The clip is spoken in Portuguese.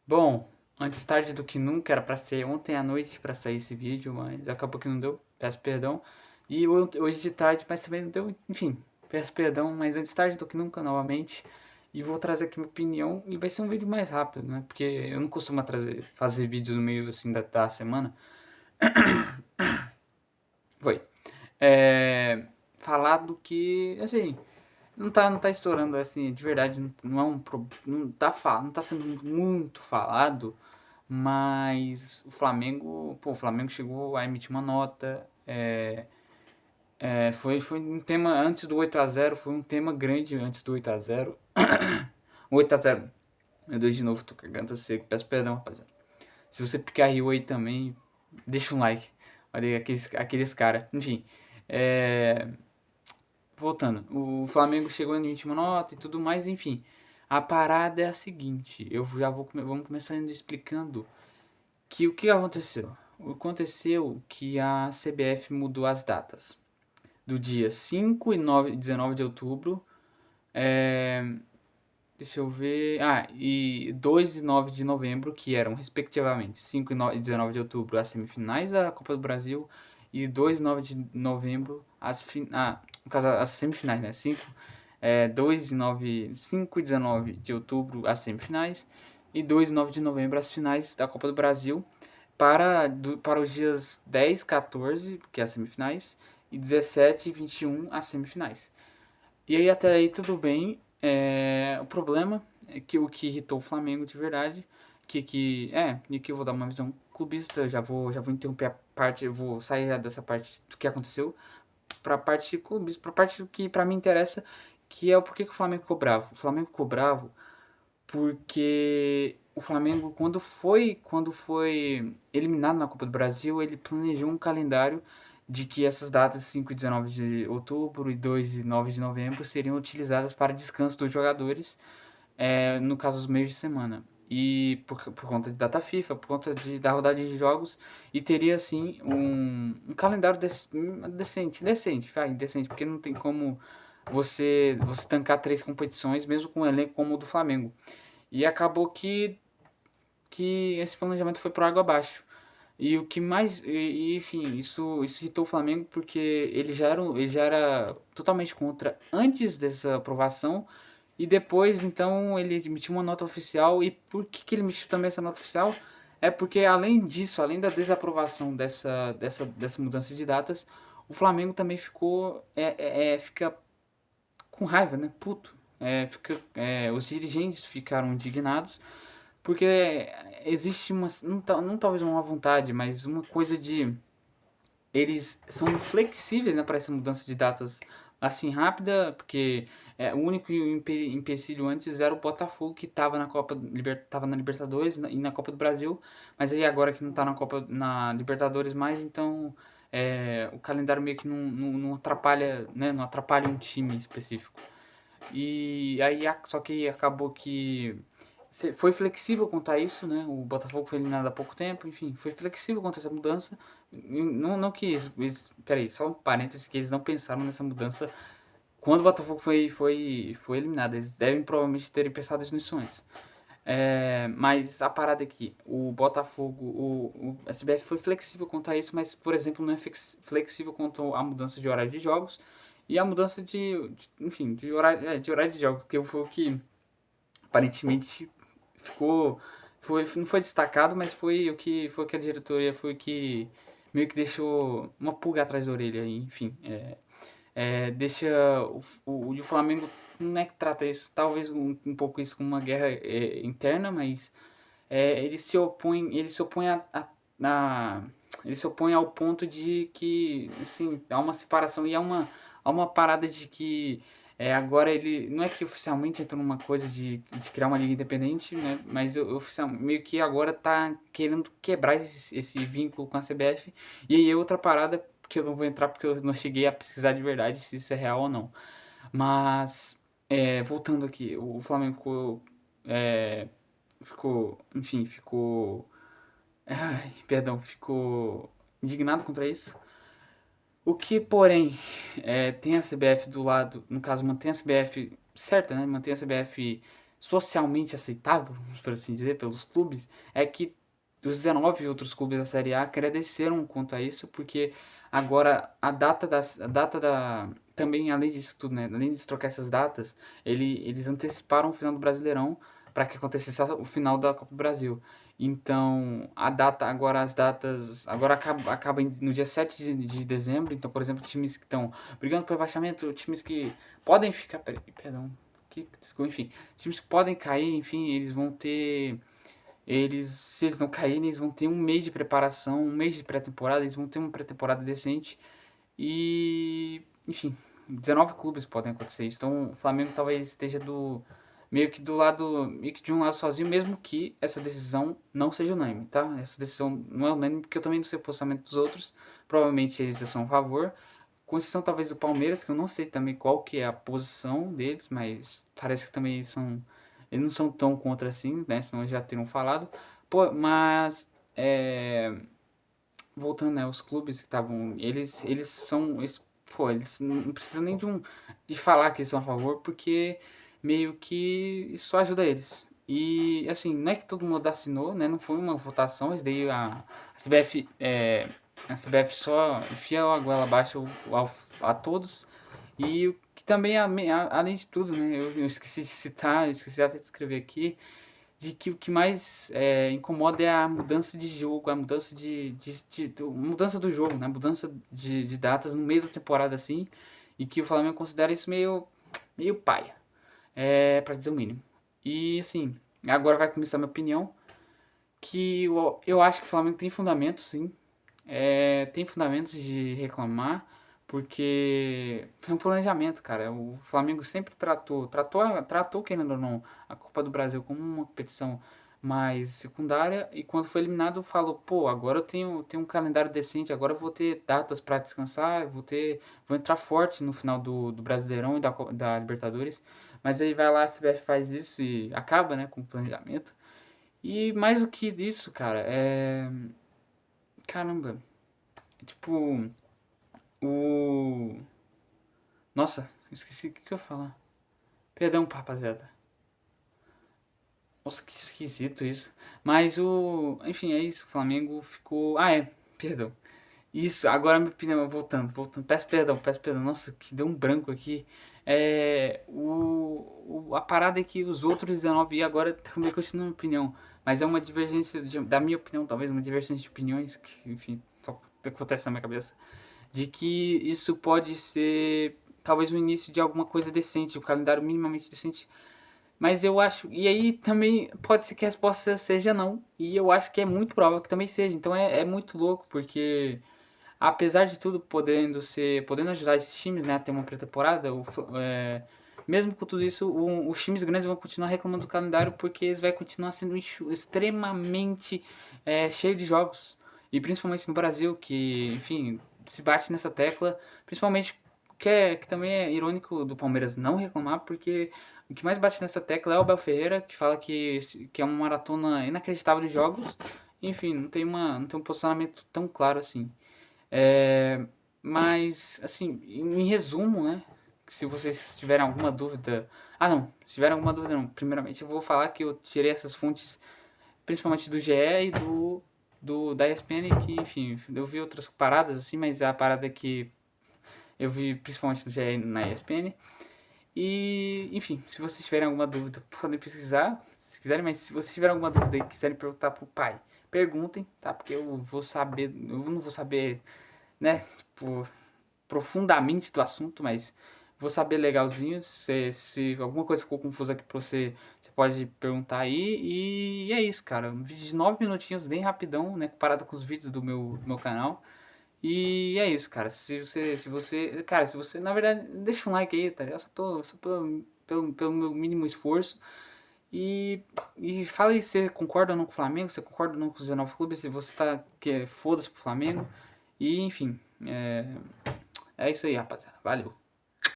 Bom, antes tarde do que nunca, era pra ser ontem à noite pra sair esse vídeo, mas acabou que não deu, peço perdão. E hoje de tarde, mas também não deu, enfim, peço perdão, mas antes tarde do que nunca, novamente. E vou trazer aqui minha opinião, e vai ser um vídeo mais rápido, né? Porque eu não costumo fazer vídeos no meio, assim, da semana. Foi. É, falar do que, assim, não tá estourando, assim, de verdade, não é um, não tá sendo muito falado. Mas o Flamengo chegou a emitir uma nota. Foi um tema antes do 8-0, foi um tema grande antes do 8-0. 8-0. Meu Deus, de novo, tô com a garganta seca, peço perdão, rapaziada. Se você picar Rio aí também, deixa um like. Olha aí, aqueles cara. Enfim, é, voltando. O Flamengo chegou a emitir uma nota e tudo mais, enfim. A parada é a seguinte, eu já vamos começando explicando que o que aconteceu? Aconteceu que a CBF mudou as datas do dia 5 e 19 de outubro. É, deixa eu ver. E 2 e 9 de novembro, que eram respectivamente 5 e 19 de outubro as semifinais da Copa do Brasil e 2 e 9 de novembro no caso as semifinais, né? 2 e 9, 5 e 19 de outubro as semifinais e 2 e 9 de novembro as finais da Copa do Brasil para os dias 10, 14, que é as semifinais, e 17 e 21 as semifinais. E aí até aí tudo bem. O problema é que o que irritou o Flamengo de verdade, e que eu vou dar uma visão clubista, já vou interromper a parte, eu vou sair já dessa parte do que aconteceu pra parte clubista, pra parte do que pra mim interessa, que é o porquê que o Flamengo ficou bravo. O Flamengo ficou bravo porque o Flamengo, quando foi eliminado na Copa do Brasil, ele planejou um calendário de que essas datas 5 e 19 de outubro e 2 e 9 de novembro seriam utilizadas para descanso dos jogadores, no caso os meios de semana. E por conta de data FIFA, por conta da rodada de jogos, e teria assim um calendário decente, porque não tem como você tancar três competições, mesmo com um elenco como o do Flamengo. E acabou que esse planejamento foi por água abaixo. E o que mais. Enfim, isso irritou o Flamengo porque ele já era totalmente contra antes dessa aprovação. E depois, então, ele emitiu uma nota oficial. E por que ele emitiu também essa nota oficial? É porque, além disso, além da desaprovação dessa mudança de datas, o Flamengo também fica com raiva, né? Puto. Os dirigentes ficaram indignados porque existe uma, não talvez uma vontade, mas uma coisa de. Eles são flexíveis, né, para essa mudança de datas assim rápida, porque o único empecilho antes era o Botafogo, que estava tava na Libertadores e na Copa do Brasil, mas aí agora que não está na Libertadores mais, então o calendário meio que não atrapalha, né, não atrapalha um time específico. E aí, só que acabou que foi flexível quanto a isso, né? O Botafogo foi eliminado há pouco tempo, enfim, foi flexível quanto a essa mudança. Não que peraí, só um parênteses, que eles não pensaram nessa mudança quando o Botafogo foi eliminado. Eles devem provavelmente terem pensado nisso antes. Mas a parada é que o Botafogo, o SBF foi flexível quanto a isso, mas, por exemplo, não é flexível quanto a mudança de horário de jogos e a mudança enfim, de horário de jogos, que foi o que aparentemente ficou, não foi destacado, mas foi o que a diretoria, foi o que meio que deixou uma pulga atrás da orelha, enfim, deixa o Flamengo não é que trata isso, talvez um pouco isso como uma guerra interna, mas ele se opõe ele se opõe ao ponto de que, assim, há uma separação e há uma parada de que agora ele, não é que oficialmente entrou numa coisa de criar uma liga independente, né, mas meio que agora tá querendo quebrar esse vínculo com a CBF. E aí outra parada, que eu não vou entrar porque eu não cheguei a pesquisar de verdade se isso é real ou não. Mas, voltando aqui, o Flamengo enfim, ficou indignado contra isso. O que, porém, tem a CBF do lado, no caso, mantém a CBF certa, né? Mantém a CBF socialmente aceitável, por assim dizer, pelos clubes, é que os 19 outros clubes da Série A agradeceram quanto a isso, porque agora a data da também além disso tudo, né, além de trocar essas datas, eles anteciparam o final do Brasileirão para que acontecesse o final da Copa do Brasil. Então, a data agora as datas agora acaba no dia 7 de dezembro, então, por exemplo, times que estão brigando por rebaixamento, times que podem ficar, perdão, enfim, times que podem cair, enfim, eles vão ter. Se eles não caírem, eles vão ter um mês de preparação, um mês de pré-temporada, eles vão ter uma pré-temporada decente. E, enfim, 19 clubes podem acontecer isso. Então o Flamengo talvez esteja meio que do lado, meio que de um lado sozinho, mesmo que essa decisão não seja unânime, tá? Essa decisão não é unânime porque eu também não sei o posicionamento dos outros. Provavelmente eles já são a favor. Com exceção talvez do Palmeiras, que eu não sei também qual que é a posição deles, mas parece que também são. Eles não são tão contra assim, né? Senão eles já teriam falado. Pô, mas. Voltando, né? Os clubes que estavam. Eles são. Pô, eles não precisam nem de falar que eles são a favor, porque meio que isso só ajuda eles. E assim, não é que todo mundo assinou, né? Não foi uma votação, isso daí a CBF. A CBF só enfia a goela abaixo a todos. E o que também, além de tudo, né? Eu esqueci de citar, eu esqueci até de escrever aqui, de que o que mais incomoda é a mudança de jogo, a mudança mudança do jogo, né? Mudança de datas no meio da temporada assim, e que o Flamengo considera isso meio paia, para dizer o mínimo. E assim, agora vai começar a minha opinião, que eu acho que o Flamengo tem fundamento, sim, tem fundamentos de reclamar, porque foi um planejamento, cara. O Flamengo sempre tratou, querendo ou não, a Copa do Brasil como uma competição mais secundária, e quando foi eliminado falou, pô, agora eu tenho um calendário decente, agora eu vou ter datas para descansar, vou entrar forte no final do Brasileirão e da Libertadores. Mas aí vai lá, a CBF faz isso e acaba, né, com o planejamento. E mais do que isso, cara, caramba, tipo, o. Nossa, esqueci o que eu ia falar. Perdão, rapaziada. Nossa, que esquisito isso. Mas Enfim, é isso. O Flamengo ficou. Ah, é. Perdão. Isso, agora minha opinião, voltando. Peço perdão. Nossa, que deu um branco aqui. A parada é que os outros 19 e agora também continuam minha opinião. Mas é uma divergência da minha opinião, talvez, uma divergência de opiniões que, enfim, só acontece na minha cabeça. De que isso pode ser talvez o início de alguma coisa decente, um calendário minimamente decente. Mas eu acho. E aí também pode ser que a resposta seja não. E eu acho que é muito provável que também seja. Então é muito louco, porque apesar de tudo podendo ajudar esses times, né, a ter uma pré-temporada, mesmo com tudo isso, os times grandes vão continuar reclamando do calendário porque eles vai continuar sendo extremamente cheio de jogos. E principalmente no Brasil, que, enfim, se bate nessa tecla, principalmente que também é irônico do Palmeiras não reclamar, porque o que mais bate nessa tecla é o Abel Ferreira, que fala que é uma maratona inacreditável de jogos. Enfim, não tem um posicionamento tão claro assim. É, mas, assim, em resumo, né? Se vocês tiverem alguma dúvida. Ah, não. Se tiverem alguma dúvida, não. Primeiramente, eu vou falar que eu tirei essas fontes, principalmente do GE e da ESPN, que, enfim, eu vi outras paradas, assim, mas a parada que eu vi principalmente do GE e na ESPN. E, enfim, se vocês tiverem alguma dúvida, podem pesquisar, se quiserem, mas se vocês tiverem alguma dúvida e quiserem perguntar pro pai, perguntem, tá? Porque eu não vou saber, né, tipo, profundamente do assunto, mas vou saber legalzinho. Se alguma coisa ficou confusa aqui pra você, você pode perguntar aí. E é isso, cara. Um vídeo de 9 minutinhos, bem rapidão, né, comparado com os vídeos do meu canal. E é isso, cara. Cara, se você, na verdade, deixa um like aí, tá ligado? Pelo meu mínimo esforço. E, e fala aí se você concorda ou não com o Flamengo, se você concorda ou não com os 19 clubes, se você tá, foda-se pro Flamengo. E, enfim, é isso aí, rapaziada. Valeu.